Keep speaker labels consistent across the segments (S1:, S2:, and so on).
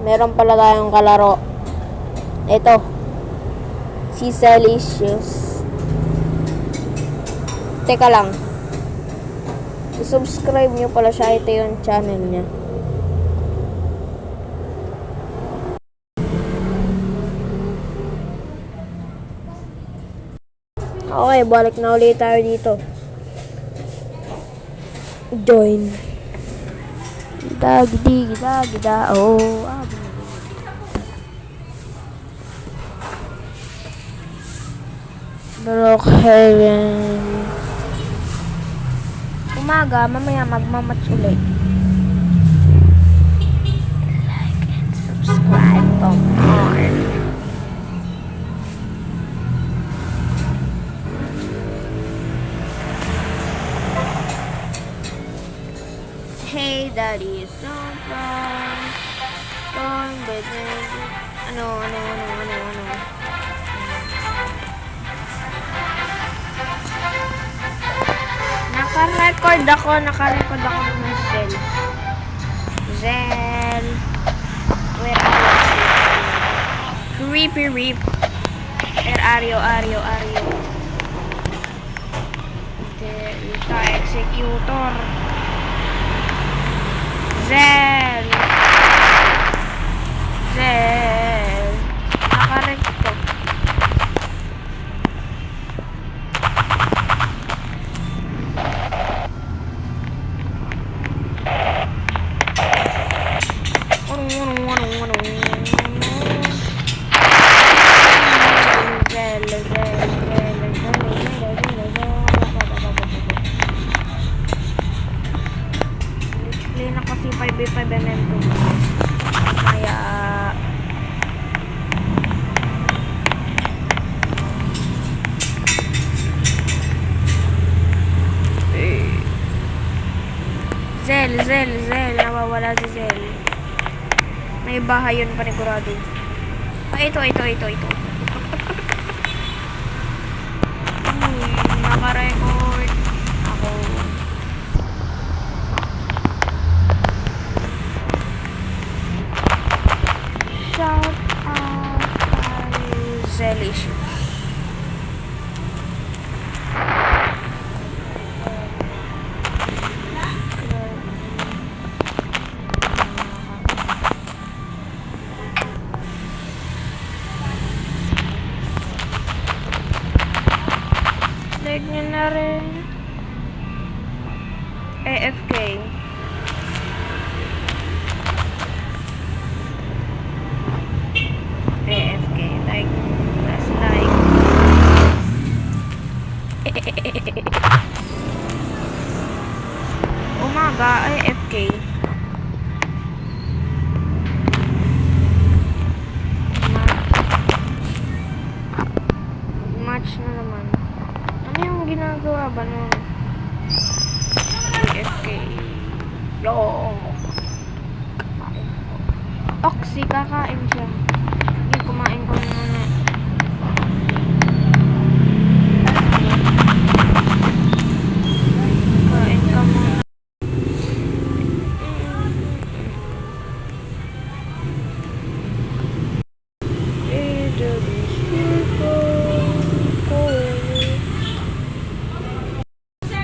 S1: meron pala tayong kalaro. Ito. Si Celicious. Teka lang. I-subscribe nyo pala siya. Ito yung channel niya. Okay, balik na ulit tayo dito. Join. Gida. Oh. Brookhaven. Umaga, mamaya magmamatch ulit. Like and subscribe for more. Hey, daddy, so fun. Ano. Naka-record ako ng Zel. Where are you? Creepy Reap. Where are you? Ito, executor. Zel. Naka-recto. Play na kasi 5v5 MM2. Kaya Zel, nawawala si Zel. May bahay yun panigurado. Ito. Naka-record ako. Shout out kay Celicious. Like nyo na rin. AFK. Like, last like. Umaga, AFK. Match na naman. Ano yung ginagawa ba nun? AFK. Yo. Oxy, kakain siya. Hindi, kumain ko na muna. Kain ka muna.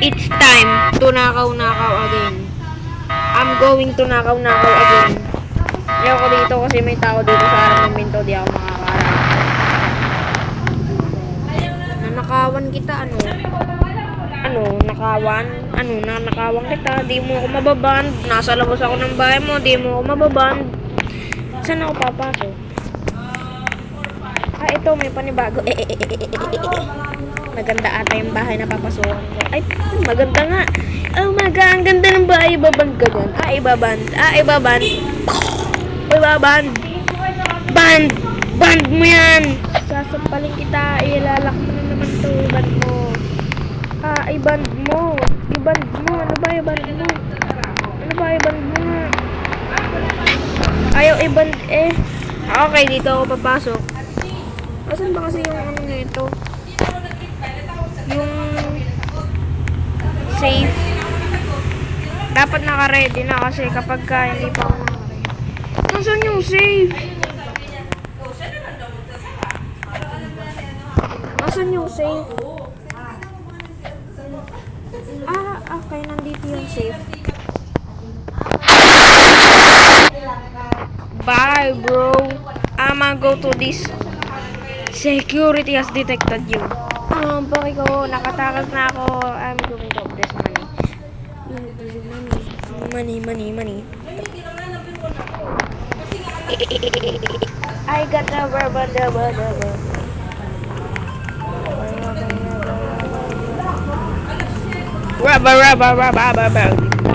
S1: It's time to nakaw again. I'm going to nakaw again. Ayoko dito kasi may tao dito sa harap ng pinto. Di ako makakarap. Nanakawan kita, nanakawan kita. Di mo ako mababand. Nasa labas ako ng bahay mo. Di mo ako mababand. Saan ako papasok? Ito may panibago. Maganda ata yung bahay na papasukan ko. Ay, maganda nga. Oh my God, ang ganda ng bahay. Ibaband ka dyan. Ibaband. Band mo yan. Sasampalin kita. Ilalak mo na naman to. Band mo. Iband mo. Ano ba iband mo? Nga? Ayaw iband eh. Okay, dito ako papasok. Asan ba kasi yung ano nito? Yung safe. Dapat naka-ready na kasi kapag hindi pa ako naka-ready. Nasaan yung safe? Nasaan yung safe? Okay. Nandito yung safe. Bye, bro. I'ma go to this. Security has detected you. Bakit ko? Nakatakas na ako. I'm going to this money. Money. I got the rubber.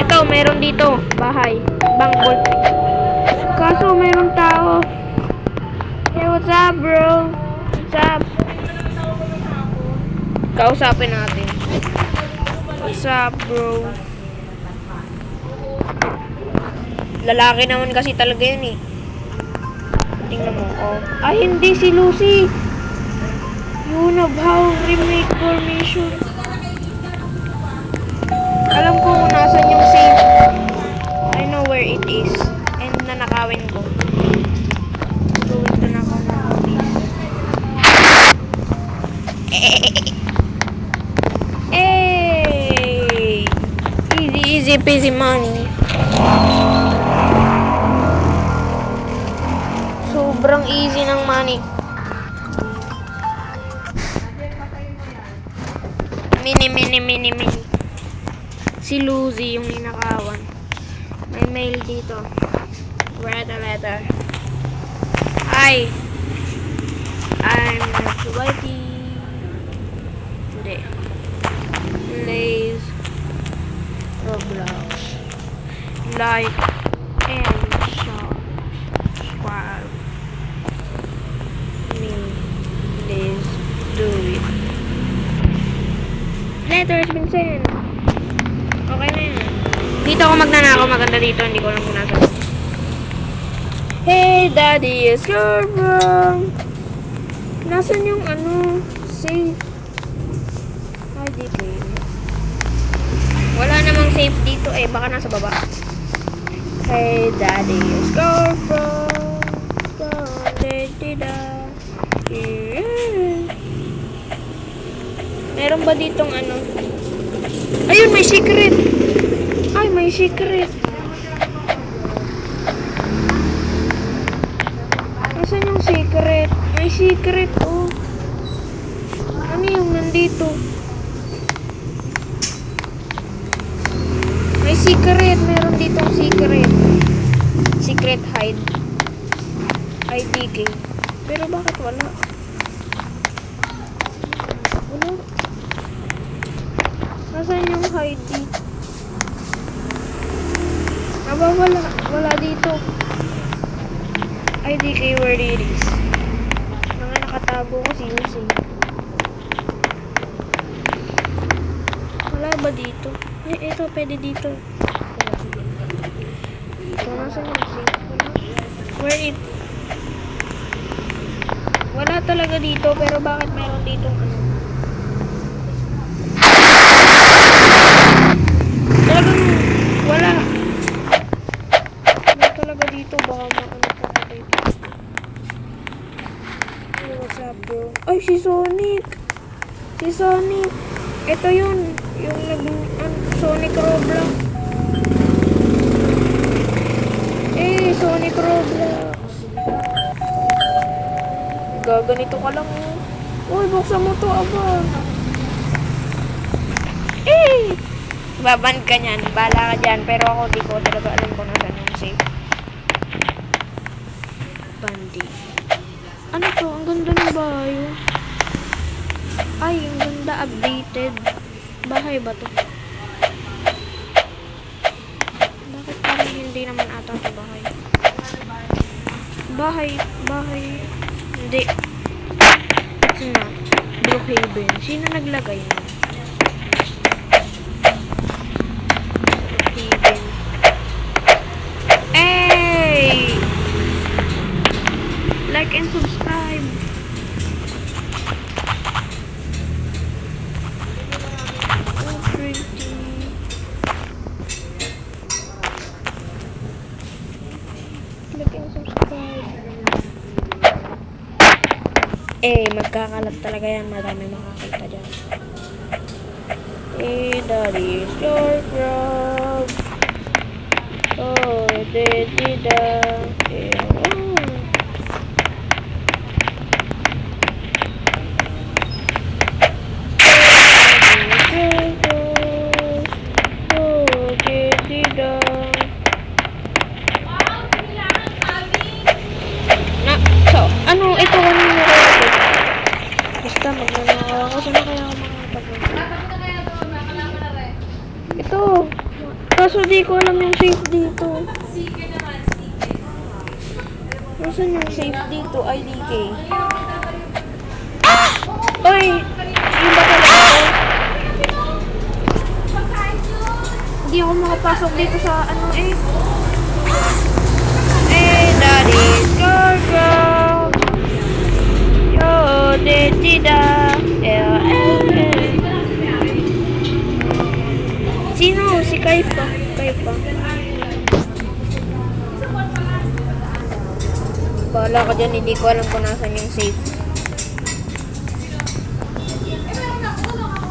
S1: Ito, meron dito. Bahay. Bangkol. Kaso, merong tao. Hey, what's up, bro? What's up? Kausapin natin. What's up, bro? Lalaki naman kasi talaga yun eh. Tingnan mo, oh. Ay, hindi si Lucy. Yun, how remake formation. Alam ko kung nasan yung safe. I know where it is. And nanakawin ko. Going to knock on this. Hey! Easy peasy money. Sobrang easy ng money. Mini. Si Lucy yung ninakawan. May mail dito. Read a letter. Hi. I'm not waiting. Hindi. Plays Roblox. Like and subscribe. Please do it. Letter has been sent. Okay na yan. Dito ako magnanakaw. Maganda dito. Hindi ko alam kung nasa. Hey, daddy is your wrong. Nasaan yung safe? Ay, dito. Wala namang safe dito eh. Baka nasa baba. Hey, daddy is your wrong. Meron ba ditong Ayun, may secret. Ay, may secret. Nasaan yung secret? May secret, oh. Ano yung nandito? May secret. Meron ditong secret. Secret hide. IDK. Pero bakit wala? Wala. Nasaan yung hide? Wala. Wala dito. IDK where it is. Mga nakatago ko sino. Wala ba dito? Ito, pwede dito. So, nasaan yung safe? Where it? Wala talaga dito, pero bakit meron dito Talagang wala. Wala talaga dito, baka pa dito. What's up, bro? Ay, si Sonic! Ito yun. Yung Sonic Roblox. Sonic Roblox. Gaganito ka lang, oh. Uy, buksan mo to, aba. Baban ka niyan. Bala ka dyan. Pero ako, di ko talaga alam kung nasan yung safe. Bandi. Ano to? Ang ganda ng bahay. Ay, ang ganda. Updated. Bahay ba to? Bakit parang hindi naman ata to bahay? Bahay. Hindi. It's not. Brookhaven. Sino naglagay na? Brookhaven. Hey! Like and subscribe. Oh, pretty. Like and subscribe. Magkakalat talaga yan. Marami makakita dyan. Daddy's your crowd. Oh, daddy da. Ano, ito kanina ko. Basta magnanakaw ako. Saan kaya ako makakapag-. Ito. Kaso di ko alam yung safe dito. Nasaan yung safe dito? IDK. Ah! Ay! Yung ba talaga ako? Hindi ako makapasok dito sa ano eh. Daddy's girl. Yo, dida. Sino? Si Kaifa. Bahala ka dyan, hindi ko alam kung nasan yung safe.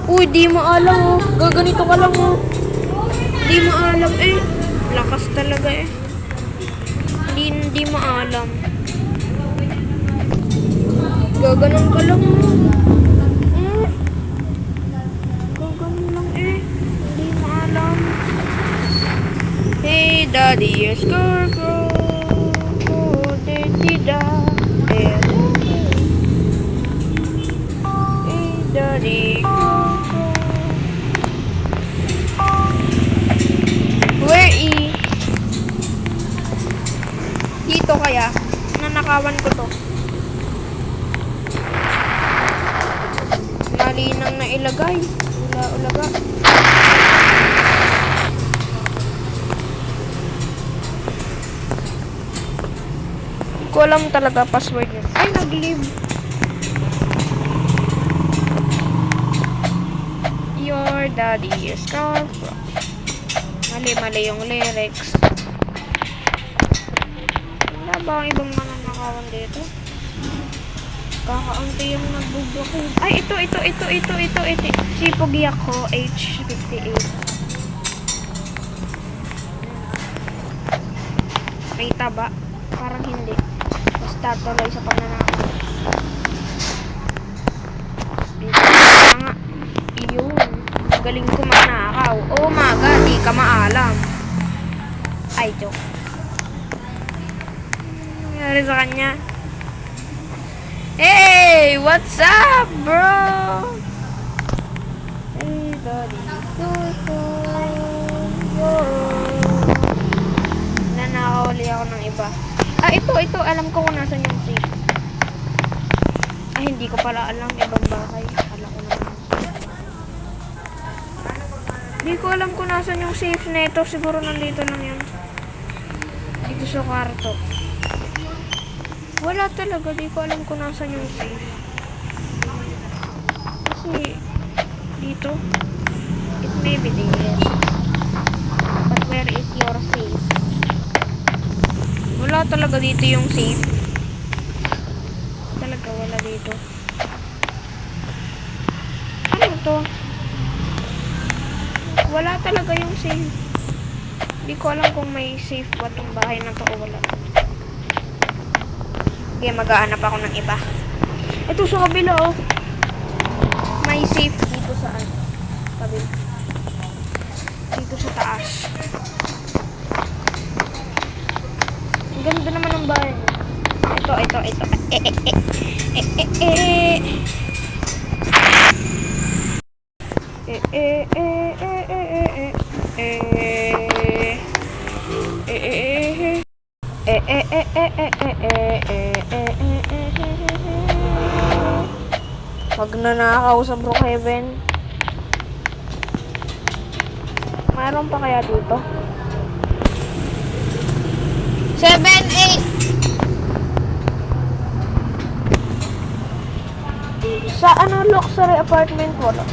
S1: Uy, di maalam oh. Gaganito ka lang oh. Di maalam eh. Lakas talaga eh. Hindi maalam. Gaganon ka lang oh. Gaganon lang eh. Hindi maalam. Hey, daddy, yes, girl. Where dito kaya? Nanakawan ko to. Mali nang nailagay. Ulaga. Hindi ko alam talaga password niya. Ay, nag-leave. Your daddy is gone. Mali yung lyrics. Wala ba ang ibang mananakawan dito? Kakaunti yung nagbublock. Ay, ito. Si Pogi ako, H58. May taba. Parang hindi. Basta tuloy sa pagnanakaw. Dito na nga. Iyon. Galing ko magnakaw. Oh my God, di ka maalam. Ay, joke. Nangyari sa kanya. Hey, what's up, bro? Hey, daddy. Nanakawali ako ng iba. Ah, ito. Alam ko kung nasan yung safe. Ay, hindi ko pala alam. Ibang bahay. Alam ko naman. Hindi ko alam kung nasan yung safe na ito. Siguro nandito lang yan. Dito sa kwarto. Wala talaga. Di ko alam kung nasan yung safe. Kasi dito. It may be there. But where is your safe? Wala talaga dito yung safe. Talaga wala dito. Ano to? Wala talaga yung safe. Hindi ko alam kung may safe ba tong bahay na to o wala. Okay, mag-aanap ako ng iba. Ito sa kabila oh. May safe dito sa kabila. Dito sa taas. Ang ganda naman ng bahay. Ito. Pag nanakaw sa Brookhaven. Mayroon pa kaya dito? 7, 8. Sa luxury apartment wala.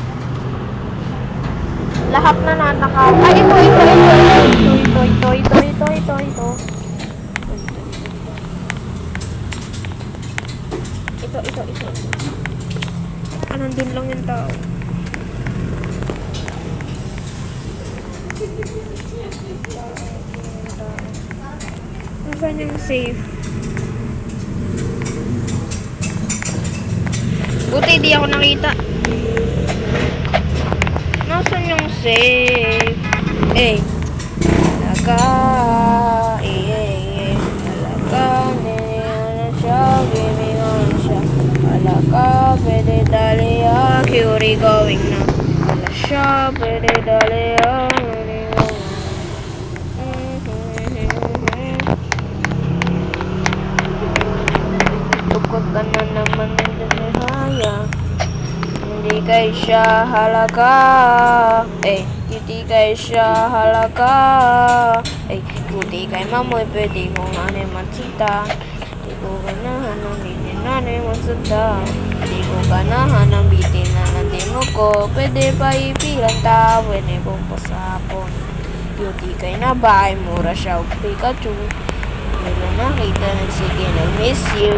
S1: Lahat na nanakaw. Ay, ito. Ito. nandun lang yung tao. Nasaan yung safe? Buti di ako nakita. Nasaan yung safe? Eh. Talaga. Talaga. Nene siya. Bimingan siya. Talaga. Pwede dali Curie going na. Wala siya. Pwede dali Tukot ka na naman ng desihaya. Hindi kay siya halaga. Hindi kay siya halaga. Kuti kay mamoy pwede kong anay matsita. Di ko ganahan ng bitin na anay matsita. Di ko ganahan ng bitin na nandimo ko. Pwede pa ipilan ta. Pwede kong pasapon. Kuti kay na bahay mura siya o Pikachu. Wala nakita na sige na miss you.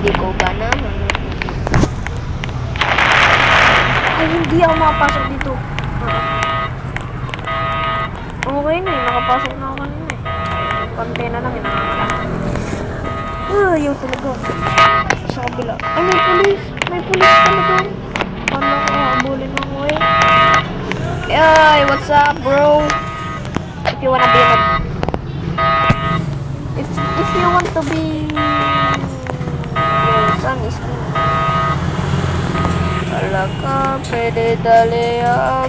S1: Di ko ganahan. Ay, hindi ako makapasok dito. Okay na eh. Nakapasok na ako kanina eh. Konti na lang eh. Ayaw talaga. Sa kabila. Ay, may pulis. May pulis pala doon. Paano ako abulin ako eh. Ay, what's up bro? If you wanna be if you want to be your son is me. Talaga, pwede dali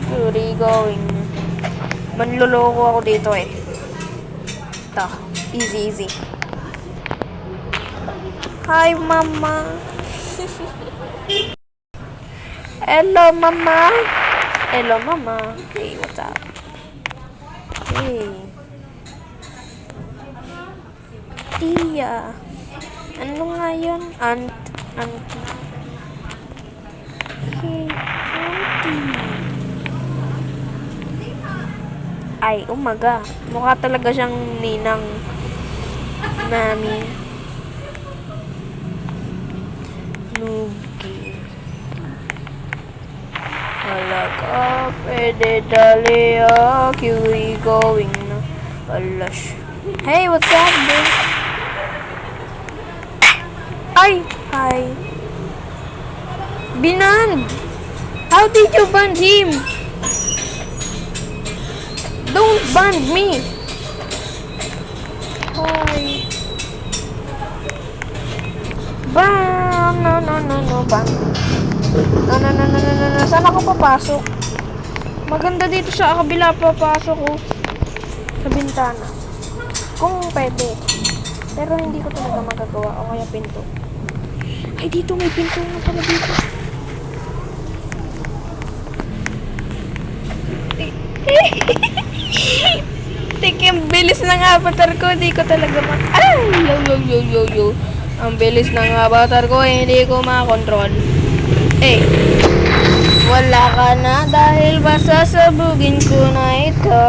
S1: Curie going. Manloloko ako dito eh. Ito, easy. Hi, mama. Hello, mama. Hello, mama. Hey, what's up? Hey. Tia. Ano nga yun? Auntie. Hey, auntie. Ay, umaga. Mukha talaga siyang ninang mami. Nugi. Talaga, pwede dali Curie going na. Alash. Hey, what's up, bro? Ay, hi. Binan! How did you ban him? Don't ban me! Hi. Ban! No, ban. No. Saan ako papasok? Maganda dito sa kabila papasok ko. Sa bintana. Kung pwede. Pero hindi ko talaga magagawa. O kaya pinto. Ay, dito may pinto na pala dito. Ang bilis ng avatar ko, hindi ko talaga Ay! Yo. Ang bilis ng avatar ko, hindi ko makontrol. Wala ka na dahil ba sasabugin ko na ito.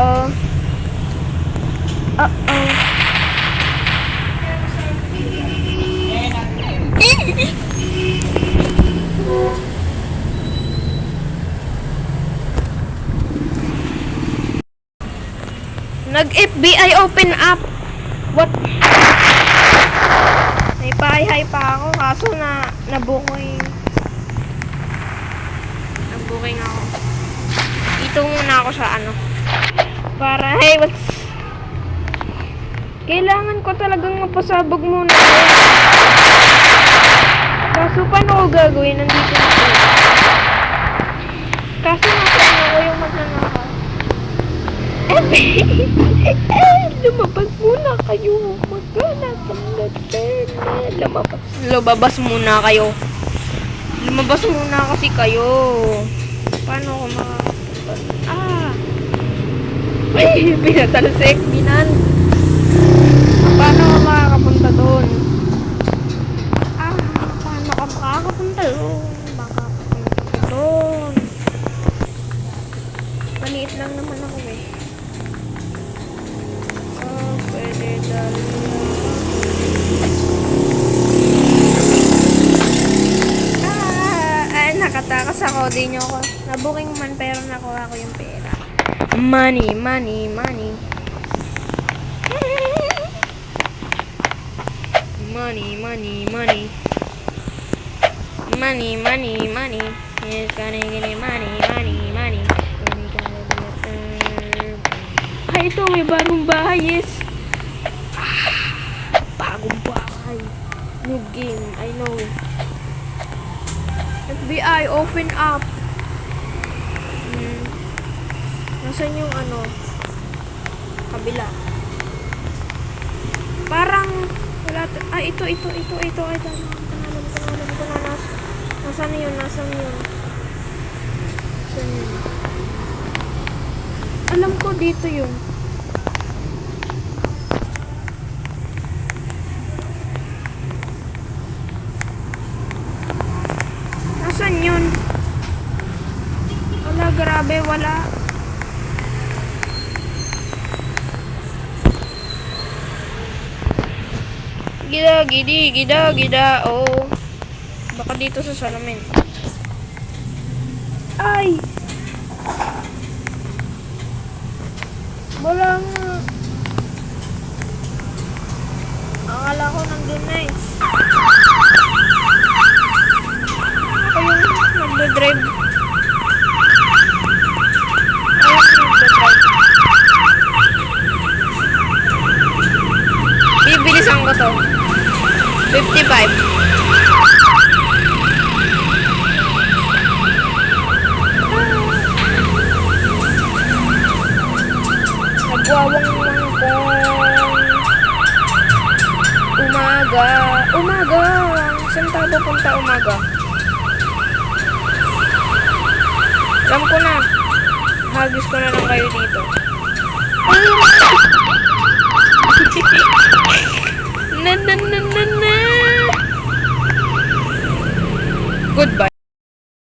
S1: Nag-FBI open up. What? May pahay pa ako kaso nabukoy. Nabukoy nga ako. Dito muna ako sa para kailangan ko talagang mapasabog muna. Kaso paano ko gagawin? Nandito na ako. Kaso nasa ako yung magnanakaw. Lumabas muna kayo. Lumabas muna kayo. Lumabas muna kasi kayo. Paano ako makapunta? Ay, pinatalsik. Binan. Paano ako makakapunta doon? Paano ako makakapunta doon? Maliit lang naman ako eh. Pwede dali. Nakatakas ako. Hindi nyo ako. Nabuking man pero nakuha ko yung pera. Money, money, money. Money, money, money. Money, money, money. It's gonna get money, money, money. Ay, ito, may bagong bahay, yes. Bagong bahay. New game, I know. FBI, open up. Nasaan yung ano? Kabila. Parang, wala, ito. Ay, alam ko na. Nasaan yun? Nasaan yun? Alam ko dito yun. Nasaan yun? Wala, grabe, wala. Gida, oh. Baka dito sa salamin. Ay! Wala nga. Akala ko nandun na eh. Ako yung nagdodrive. Bibilisan ko to. 55. Nagwawang umaga. Saan tayo pupunta umaga? Alam ko na. Hagis ko na lang kayo dito.